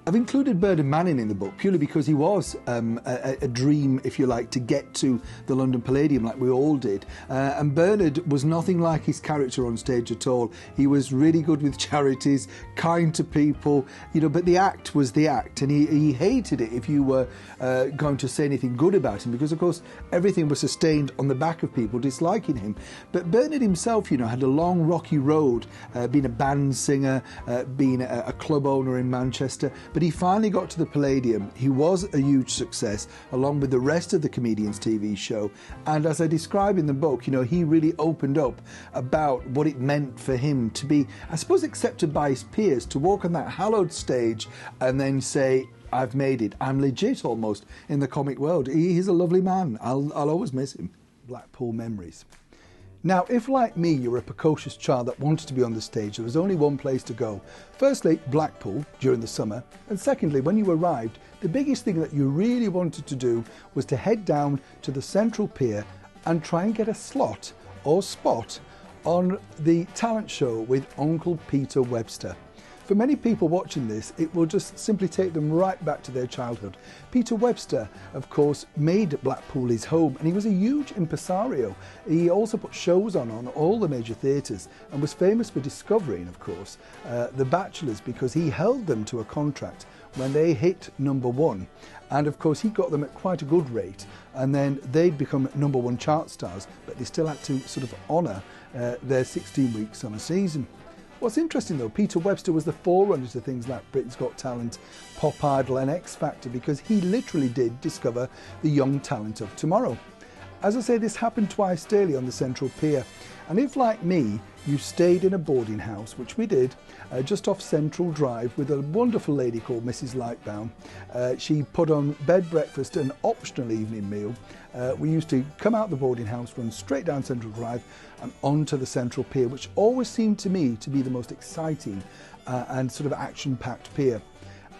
I've included Bernard Manning in the book purely because he was a dream, if you like, to get to the London Palladium like we all did. And Bernard was nothing like his character on stage at all. He was really good with charities, kind to people, you know, but the act was the act, and he hated it if you were going to say anything good about him, because of course everything was sustained on the back of people disliking him. But Bernard himself, you know, had a long rocky road, being a band singer, being a club owner in Manchester. But he finally got to the Palladium. He was a huge success, along with the rest of the Comedians TV show. And as I describe in the book, you know, he really opened up about what it meant for him to be, I suppose, accepted by his peers, to walk on that hallowed stage and then say, I've made it. I'm legit almost in the comic world. He's a lovely man. I'll always miss him. Blackpool memories. Now, if like me, you're a precocious child that wanted to be on the stage, there was only one place to go. Firstly, Blackpool during the summer, and secondly, when you arrived, the biggest thing that you really wanted to do was to head down to the Central Pier and try and get a slot or spot on the talent show with Uncle Peter Webster. For many people watching this, it will just simply take them right back to their childhood. Peter Webster, of course, made Blackpool his home, and he was a huge impresario. He also put shows on all the major theatres, and was famous for discovering, of course, The Bachelors, because he held them to a contract when they hit #1. And of course, he got them at quite a good rate, and then they'd become #1 chart stars, but they still had to sort of honour their 16-week summer season. What's interesting though, Peter Webster was the forerunner to things like Britain's Got Talent, Pop Idol and X Factor, because he literally did discover the young talent of tomorrow. As I say, this happened twice daily on the Central Pier, and if like me, you stayed in a boarding house, which we did, just off Central Drive, with a wonderful lady called Mrs. Lightbound. She put on bed breakfast and optional evening meal. We used to come out the boarding house, run straight down Central Drive and onto the Central Pier, which always seemed to me to be the most exciting and sort of action-packed pier.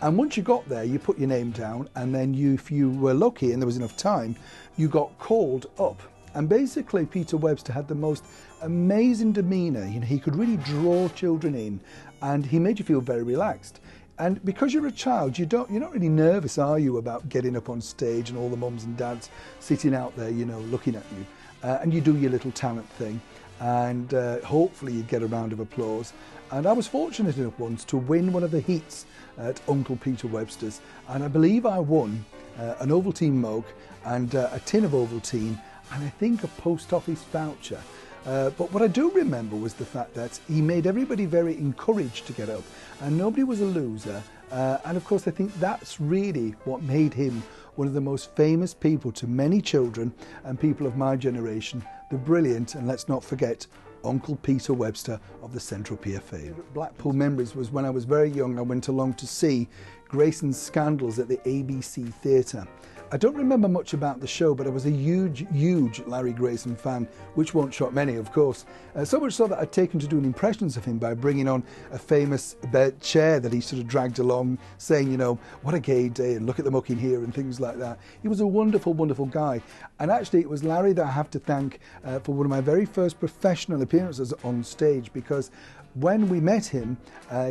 And once you got there, you put your name down, and then if you were lucky and there was enough time, you got called up. And basically, Peter Webster had the most amazing demeanour. You know, he could really draw children in, and he made you feel very relaxed. And because you're a child, you're not really nervous, are you, about getting up on stage and all the mums and dads sitting out there, you know, looking at you. And you do your little talent thing, and hopefully you get a round of applause. And I was fortunate enough once to win one of the heats at Uncle Peter Webster's, and I believe I won an Ovaltine mug and a tin of Ovaltine, and I think a post office voucher. But what I do remember was the fact that he made everybody very encouraged to get up, and nobody was a loser. And of course, I think that's really what made him one of the most famous people to many children and people of my generation, the brilliant, and let's not forget, Uncle Peter Webster of the Central Pier fame. Blackpool memories was when I was very young. I went along to see Grayson's Scandals at the ABC Theatre. I don't remember much about the show, but I was a huge Larry Grayson fan, which won't shock many, of course. So much so that I'd taken to doing impressions of him by bringing on a famous chair that he sort of dragged along, saying, you know, what a gay day, and look at the muck in here, and things like that. He was a wonderful guy. And actually, it was Larry that I have to thank for one of my very first professional appearances on stage, because when we met him,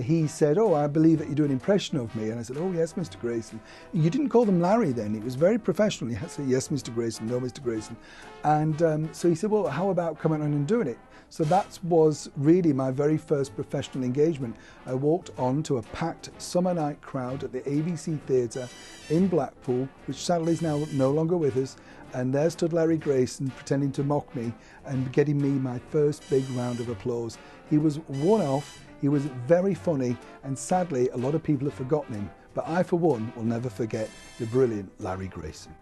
he said, oh, I believe that you do an impression of me. And I said, oh, yes, Mr. Grayson. You didn't call them Larry then. It was very professional. He had to say, yes, Mr. Grayson, no, Mr. Grayson. And so he said, well, how about coming on and doing it? So that was really my very first professional engagement. I walked on to a packed summer night crowd at the ABC Theatre in Blackpool, which sadly is now no longer with us. And there stood Larry Grayson pretending to mock me and getting me my first big round of applause. He was one-off, he was very funny, and sadly a lot of people have forgotten him. But I, for one, will never forget the brilliant Larry Grayson.